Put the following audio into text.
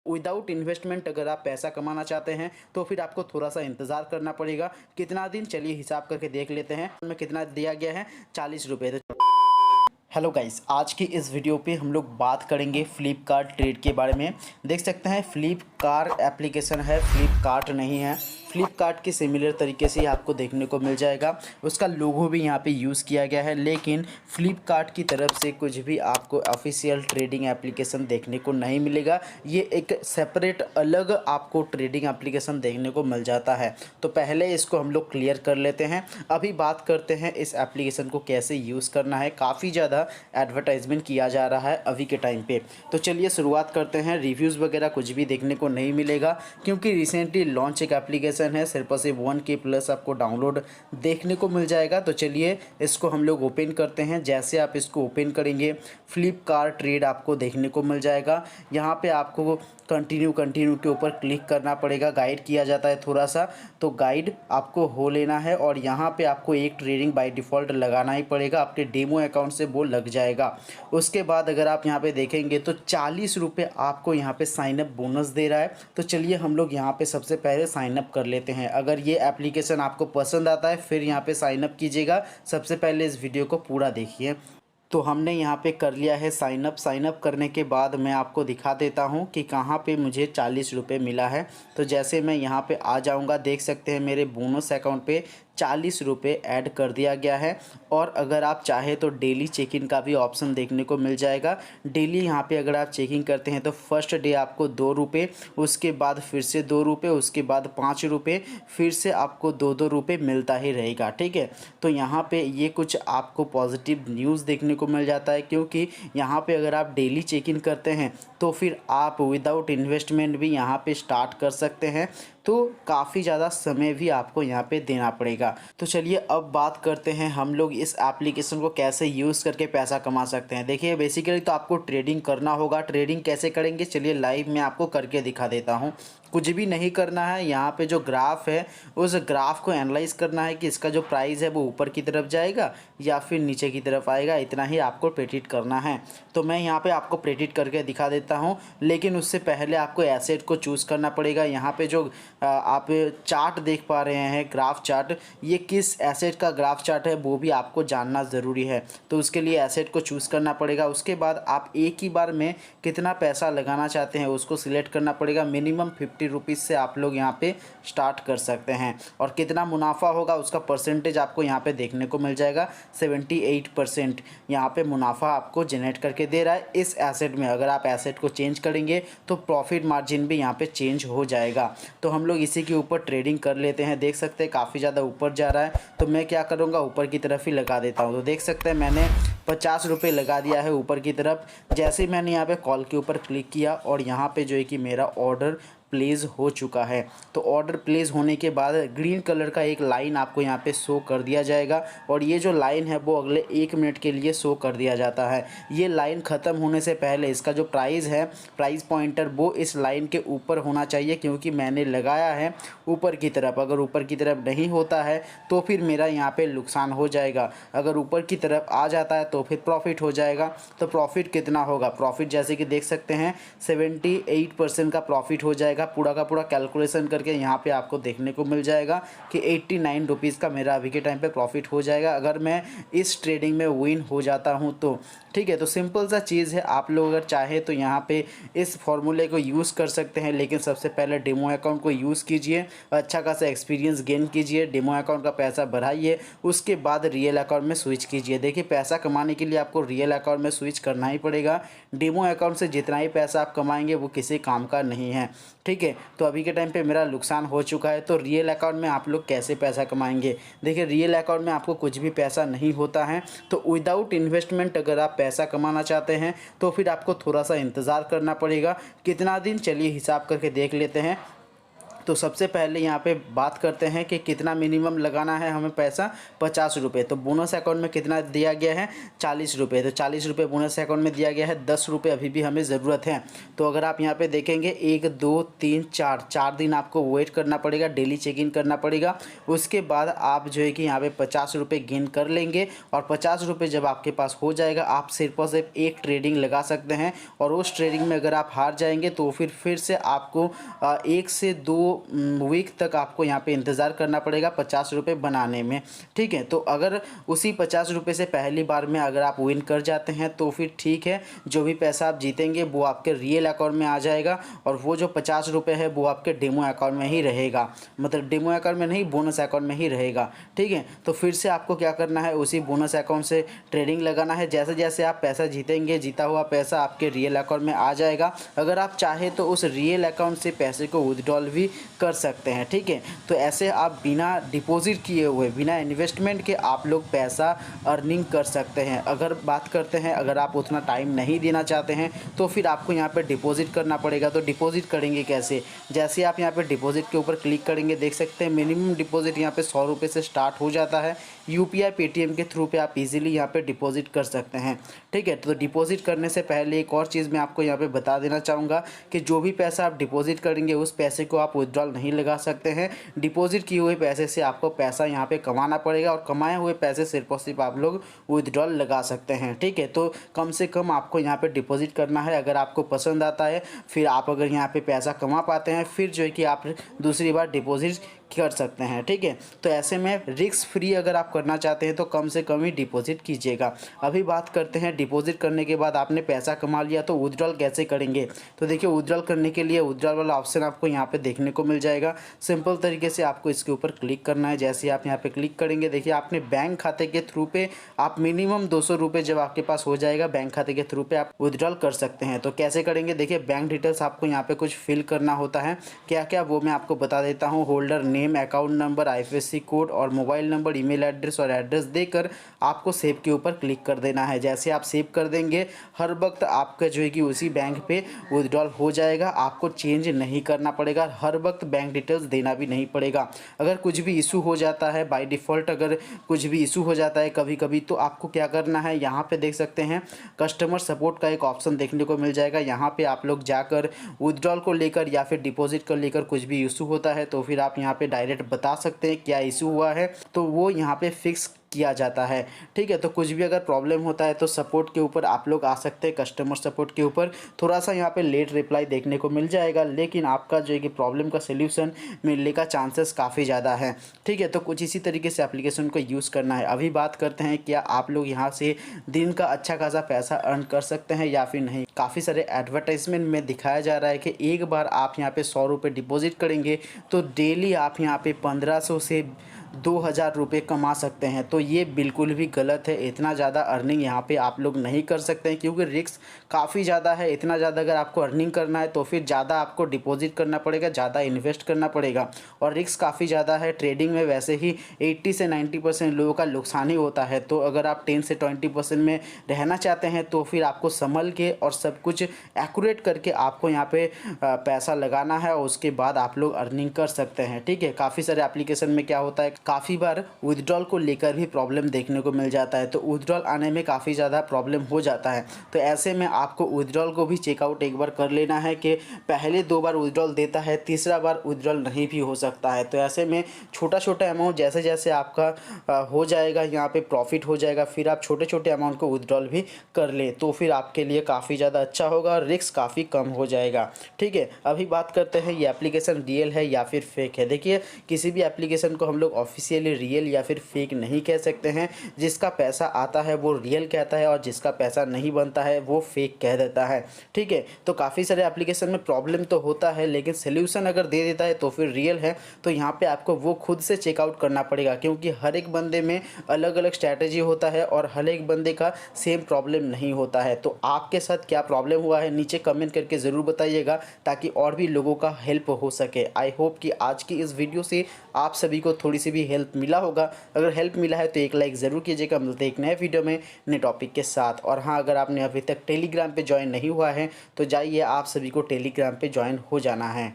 Without investment अगर आप पैसा कमाना चाहते हैं तो फिर आपको थोड़ा सा इंतज़ार करना पड़ेगा। कितना दिन, चलिए हिसाब करके देख लेते हैं। में कितना दिया गया है, 40 रुपये। तो हेलो गाइस, आज की इस वीडियो पे हम लोग बात करेंगे फ्लिपकार्ट ट्रेड के बारे में। देख सकते हैं फ्लिपकार्ट एप्लीकेशन है, फ्लिपकार्ट नहीं है। फ्लिपकार्ट के सिमिलर तरीके से ही आपको देखने को मिल जाएगा। उसका लोगो भी यहाँ पे यूज़ किया गया है, लेकिन फ्लिपकार्ट की तरफ से कुछ भी आपको ऑफिशियल ट्रेडिंग एप्लीकेशन देखने को नहीं मिलेगा। ये एक सेपरेट अलग आपको ट्रेडिंग एप्लीकेशन देखने को मिल जाता है। तो पहले इसको हम लोग क्लियर कर लेते हैं। अभी बात करते हैं इस एप्लीकेशन को कैसे यूज़ करना है। काफ़ी ज़्यादा एडवर्टाइजमेंट किया जा रहा है अभी के टाइम पे। तो चलिए शुरुआत करते हैं। रिव्यूज़ वगैरह कुछ भी देखने को नहीं मिलेगा, क्योंकि रिसेंटली लॉन्च एक एप्लीकेशन है। सिर्फ और सिर्फ 1K प्लस आपको डाउनलोड देखने को मिल जाएगा। तो चलिए इसको हम लोग ओपन करते हैं। जैसे आप इसको ओपन करेंगे, फ्लिपकार्ट ट्रेड आपको देखने को मिल जाएगा। यहाँ पे आपको कंटिन्यू के ऊपर क्लिक करना पड़ेगा। गाइड किया जाता है थोड़ा सा, तो गाइड आपको हो लेना है। और यहाँ पे आपको एक ट्रेडिंग बाय डिफ़ॉल्ट लगाना ही पड़ेगा। आपके डेमो अकाउंट से वो लग जाएगा। उसके बाद अगर आप यहाँ पे देखेंगे तो 40 रुपये आपको यहाँ पे साइनअप बोनस दे रहा है। तो चलिए हम लोग यहाँ पे सबसे पहले साइनअप कर लेते हैं। अगर ये एप्लीकेशन आपको पसंद आता है फिर यहाँ पे साइनअप कीजिएगा। सबसे पहले इस वीडियो को पूरा देखिए। तो हमने यहाँ पे कर लिया है साइनअप। साइनअप करने के बाद मैं आपको दिखा देता हूँ कि कहाँ पे मुझे 40 रुपये मिला है। तो जैसे मैं यहाँ पे आ जाऊँगा, देख सकते हैं मेरे बोनस अकाउंट पे 40 रुपये ऐड कर दिया गया है। और अगर आप चाहे तो डेली चेक इन का भी ऑप्शन देखने को मिल जाएगा। डेली यहाँ पे अगर आप चेकिंग करते हैं तो फर्स्ट डे आपको 2 रुपये, उसके बाद फिर से 2 रुपये, उसके बाद 5 रुपये, फिर से आपको 2-2 रुपये मिलता ही रहेगा। ठीक है, तो यहाँ पे ये कुछ आपको पॉजिटिव न्यूज़ देखने को मिल जाता है, क्योंकि यहाँ पे अगर आप डेली चेक इन करते हैं तो फिर आप विदाउट इन्वेस्टमेंट भी यहाँ पे स्टार्ट कर सकते हैं। तो काफ़ी ज़्यादा समय भी आपको यहाँ पे देना पड़ेगा। तो चलिए अब बात करते हैं हम लोग इस एप्लीकेशन को कैसे यूज़ करके पैसा कमा सकते हैं। देखिए बेसिकली तो आपको ट्रेडिंग करना होगा। ट्रेडिंग कैसे करेंगे, चलिए लाइव में आपको करके दिखा देता हूँ। कुछ भी नहीं करना है। यहाँ पे जो ग्राफ है उस ग्राफ को एनालाइज करना है कि इसका जो प्राइस है वो ऊपर की तरफ जाएगा या फिर नीचे की तरफ आएगा। इतना ही आपको प्रेडिक्ट करना है। तो मैं यहाँ पे आपको प्रेडिक्ट करके दिखा देता हूँ, लेकिन उससे पहले आपको एसेट को चूज़ करना पड़ेगा। यहाँ पे जो आप चार्ट देख पा रहे हैं, ग्राफ चार्ट, ये किस एसेट का ग्राफ चार्ट है वो भी आपको जानना ज़रूरी है। तो उसके लिए एसेट को चूज़ करना पड़ेगा। उसके बाद आप एक ही बार में कितना पैसा लगाना चाहते हैं उसको सिलेक्ट करना पड़ेगा। मिनिमम 50 रुपीज़ से आप लोग यहाँ पे स्टार्ट कर सकते हैं। और कितना मुनाफा होगा उसका परसेंटेज आपको यहाँ पे देखने को मिल जाएगा। 78% यहाँ पे मुनाफा आपको जनरेट करके दे रहा है इस एसेट में। अगर आप एसेट को चेंज करेंगे तो प्रॉफिट मार्जिन भी यहाँ पे चेंज हो जाएगा। तो हम लोग इसी के ऊपर ट्रेडिंग कर लेते हैं। देख सकते हैं काफ़ी ज़्यादा ऊपर जा रहा है, तो मैं क्या करूँगा, ऊपर की तरफ ही लगा देता हूँ। तो देख सकते हैं मैंने 50 रुपये लगा दिया है ऊपर की तरफ। जैसे ही मैंने यहाँ पे कॉल के ऊपर क्लिक किया और यहाँ पे जो है कि मेरा ऑर्डर प्लेस हो चुका है। तो ऑर्डर प्लेस होने के बाद ग्रीन कलर का एक लाइन आपको यहाँ पे शो कर दिया जाएगा। और ये जो लाइन है वो अगले 1 मिनट के लिए शो कर दिया जाता है। ये लाइन ख़त्म होने से पहले इसका जो प्राइस है, प्राइस पॉइंटर, वो इस लाइन के ऊपर होना चाहिए, क्योंकि मैंने लगाया है ऊपर की तरफ। अगर ऊपर की तरफ नहीं होता है तो फिर मेरा यहाँ पे नुकसान हो जाएगा। अगर ऊपर की तरफ आ जाता है तो फिर प्रॉफिट हो जाएगा। तो प्रॉफिट कितना होगा, प्रॉफिट जैसे कि देख सकते हैं 78% का प्रॉफिट हो जाएगा। पूरा का पूरा कैलकुलेशन करके यहाँ पे आपको देखने को मिल जाएगा कि 89 रुपीज़ का मेरा अभी के टाइम पे प्रॉफिट हो जाएगा, अगर मैं इस ट्रेडिंग में विन हो जाता हूँ तो। ठीक है, तो सिंपल सा चीज़ है। आप लोग अगर चाहे तो यहाँ पे इस फॉर्मूले को यूज़ कर सकते हैं, लेकिन सबसे पहले डेमो अकाउंट को यूज़ कीजिए, अच्छा खासा एक्सपीरियंस गेन कीजिए, डेमो अकाउंट का पैसा बढ़ाइए, उसके बाद रियल अकाउंट में स्विच कीजिए। देखिए पैसा कमाने के लिए आपको रियल अकाउंट में स्विच करना ही पड़ेगा। डेमो अकाउंट से जितना ही पैसा आप कमाएंगे वो किसी काम का नहीं है। ठीक है, तो अभी के टाइम पे मेरा नुकसान हो चुका है। तो रियल अकाउंट में आप लोग कैसे पैसा कमाएंगे, देखिए रियल अकाउंट में आपको कुछ भी पैसा नहीं होता है। तो विदाउट इन्वेस्टमेंट अगर आप पैसा कमाना चाहते हैं तो फिर आपको थोड़ा सा इंतज़ार करना पड़ेगा। कितना दिन, चलिए हिसाब करके देख लेते हैं। तो सबसे पहले यहाँ पे बात करते हैं कि कितना मिनिमम लगाना है हमें पैसा, 50 रुपये। तो बोनस अकाउंट में कितना दिया गया है, 40 रुपये। तो 40 रुपये बोनस अकाउंट में दिया गया है, 10 रुपये अभी भी हमें ज़रूरत है। तो अगर आप यहाँ पे देखेंगे 1 2 3 4 दिन आपको वेट करना पड़ेगा, डेली चेक इन करना पड़ेगा। उसके बाद आप जो है कि यहाँ पे 50 रुपये गेन कर लेंगे और 50 रुपये जब आपके पास हो जाएगा, आप सिर्फ और सिर्फ एक ट्रेडिंग लगा सकते हैं। और उस ट्रेडिंग में अगर आप हार जाएंगे तो फिर से आपको 1 से 2 वीक तक आपको यहाँ पे इंतज़ार करना पड़ेगा 50 रुपये बनाने में। ठीक है, तो अगर उसी 50 रुपये से पहली बार में अगर आप विन कर जाते हैं तो फिर ठीक है, जो भी पैसा आप जीतेंगे वो आपके रियल अकाउंट में आ जाएगा और वो जो 50 रुपये है वो आपके डेमो अकाउंट में ही रहेगा, मतलब डेमो अकाउंट में नहीं, बोनस अकाउंट में ही रहेगा। ठीक है, तो फिर से आपको क्या करना है, उसी बोनस अकाउंट से ट्रेडिंग लगाना है। जैसे जैसे आप पैसा जीतेंगे, जीता हुआ पैसा आपके रियल अकाउंट में आ जाएगा। अगर आप चाहे तो उस रियल अकाउंट से पैसे को विड्रॉल भी कर सकते हैं। ठीक है, तो ऐसे आप बिना डिपॉजिट किए हुए, बिना इन्वेस्टमेंट के आप लोग पैसा अर्निंग कर सकते हैं। अगर बात करते हैं, अगर आप उतना टाइम नहीं देना चाहते हैं तो फिर आपको यहाँ पे डिपॉजिट करना पड़ेगा। तो डिपॉजिट करेंगे कैसे, जैसे आप यहाँ पे डिपॉजिट के ऊपर क्लिक करेंगे, देख सकते हैं मिनिमम डिपॉजिट यहाँ पे 100 रुपये से स्टार्ट हो जाता है। यूपीआई पेटीएम के थ्रू पे आप इजीली यहाँ पे डिपॉजिट कर सकते हैं। ठीक है, तो डिपॉजिट करने से पहले एक और चीज़ मैं आपको यहाँ पे बता देना चाहूँगा कि जो भी पैसा आप डिपॉजिट करेंगे उस पैसे को आप विड्रॉल नहीं लगा सकते हैं। डिपॉजिट किए हुए पैसे से आपको पैसा यहाँ पे कमाना पड़ेगा और कमाए हुए पैसे सिर्फ और सिर्फ आप लोग विड्रॉल लगा सकते हैं। ठीक है, तो कम से कम आपको यहाँ पे डिपॉजिट करना है। अगर आपको पसंद आता है, फिर आप अगर यहाँ पे पैसा कमा पाते हैं, फिर जो है कि आप दूसरी बार डिपॉजिट कर सकते हैं। ठीक है, तो ऐसे में रिस्क फ्री अगर आप करना चाहते हैं तो कम से कम ही डिपॉजिट कीजिएगा। अभी बात करते हैं, डिपॉजिट करने के बाद आपने पैसा कमा लिया तो विड्रॉल कैसे करेंगे। तो देखिए, विड्रॉल करने के लिए विड्रॉल वाला ऑप्शन आपको यहाँ पे देखने को मिल जाएगा। सिंपल तरीके से आपको इसके ऊपर क्लिक करना है। जैसे आप यहाँ पे क्लिक करेंगे, देखिए आपने बैंक खाते के थ्रू पे आप मिनिमम 200 रुपये जब आपके पास हो जाएगा, बैंक खाते के थ्रू पे आप विड्रॉल कर सकते हैं। तो कैसे करेंगे, देखिए बैंक डिटेल्स आपको यहाँ पे कुछ फिल करना होता है। क्या क्या वो मैं आपको बता देता हूँ। Holder name, account number, IFSC code और मोबाइल नंबर, ईमेल एड्रेस और एड्रेस देकर आपको सेव के ऊपर क्लिक कर देना है। जैसे आप सेव कर देंगे, हर वक्त आपका जो है कि उसी बैंक पे विड्रॉल हो जाएगा। आपको चेंज नहीं करना पड़ेगा, हर वक्त बैंक डिटेल्स देना भी नहीं पड़ेगा। अगर कुछ भी इशू हो जाता है, बाय डिफ़ॉल्ट अगर कुछ भी इशू हो जाता है कभी कभी, तो आपको क्या करना है, यहाँ पे देख सकते हैं कस्टमर सपोर्ट का एक ऑप्शन देखने को मिल जाएगा। यहाँ पे आप लोग जाकर विड्रॉल को लेकर या फिर डिपॉजिट को लेकर कुछ भी इशू होता है तो फिर आप यहाँ पे डायरेक्ट बता सकते हैं क्या इशू हुआ है, तो वो यहाँ पे फिक्स किया जाता है। ठीक है, तो कुछ भी अगर प्रॉब्लम होता है तो सपोर्ट के ऊपर आप लोग आ सकते हैं, कस्टमर सपोर्ट के ऊपर। थोड़ा सा यहाँ पे लेट रिप्लाई देखने को मिल जाएगा, लेकिन आपका जो है कि प्रॉब्लम का सल्यूशन मिलने का चांसेस काफ़ी ज़्यादा है। ठीक है, तो कुछ इसी तरीके से एप्लीकेशन को यूज़ करना है। अभी बात करते हैं, क्या आप लोग यहाँ से दिन का अच्छा खासा पैसा अर्न कर सकते हैं या फिर नहीं। काफ़ी सारे एडवर्टाइजमेंट में दिखाया जा रहा है कि एक बार आप यहाँ पे 100 रुपये डिपॉजिट करेंगे तो डेली आप यहाँ पे 1500 से 2000 रुपये कमा सकते हैं। तो ये बिल्कुल भी गलत है। इतना ज़्यादा अर्निंग यहाँ पे आप लोग नहीं कर सकते हैं क्योंकि रिस्क काफ़ी ज़्यादा है। इतना ज़्यादा अगर आपको अर्निंग करना है तो फिर ज़्यादा आपको डिपॉजिट करना पड़ेगा, ज़्यादा इन्वेस्ट करना पड़ेगा और रिस्क काफ़ी ज़्यादा है। ट्रेडिंग में वैसे ही 80 से 90% लोगों का नुकसान ही होता है। तो अगर आप 10 से 20% में रहना चाहते हैं तो फिर आपको संभल के और सब कुछ एक्यूरेट करके आपको यहाँ पे पैसा लगाना है और उसके बाद आप लोग अर्निंग कर सकते हैं। ठीक है, काफ़ी सारे एप्लीकेशन में क्या होता है, काफ़ी बार विड्रॉल को लेकर भी प्रॉब्लम देखने को मिल जाता है। तो विड्रॉल आने में काफ़ी ज़्यादा प्रॉब्लम हो जाता है। तो ऐसे में आपको विड्रॉल को भी चेकआउट एक बार कर लेना है कि पहले 2 बार विड्रॉल देता है, तीसरा बार विड्रॉल नहीं भी हो सकता है। तो ऐसे में छोटा छोटा अमाउंट जैसे जैसे आपका हो जाएगा, यहाँ पे प्रॉफिट हो जाएगा, फिर आप छोटे छोटे अमाउंट को विड्रॉल भी कर ले तो फिर आपके लिए काफ़ी ज़्यादा अच्छा होगा और रिस्क काफ़ी कम हो जाएगा। ठीक है, अभी बात करते हैं ये एप्लीकेशन रियल है या फिर फेक है। देखिए, किसी भी एप्लीकेशन को हम लोग ऑफिशियली रियल या फिर फेक नहीं कह सकते हैं। जिसका पैसा आता है वो रियल कहता है और जिसका पैसा नहीं बनता है वो फेक कह देता है। ठीक है, तो काफ़ी सारे एप्लीकेशन में प्रॉब्लम तो होता है, लेकिन सोल्यूशन अगर दे देता है तो फिर रियल है। तो यहाँ पे आपको वो खुद से चेकआउट करना पड़ेगा क्योंकि हर एक बंदे में अलग अलग स्ट्रैटेजी होता है और हर एक बंदे का सेम प्रॉब्लम नहीं होता है। तो आपके साथ क्या प्रॉब्लम हुआ है नीचे कमेंट करके ज़रूर बताइएगा ताकि और भी लोगों का हेल्प हो सके। आई होप कि आज की इस वीडियो से आप सभी को थोड़ी सी भी हेल्प मिला होगा। अगर हेल्प मिला है तो एक लाइक ज़रूर कीजिएगा। मिलते हैं एक नए वीडियो में नए टॉपिक के साथ। और हाँ, अगर आपने अभी तक टेलीग्राम पे ज्वाइन नहीं हुआ है तो जाइए, आप सभी को टेलीग्राम पे ज्वाइन हो जाना है।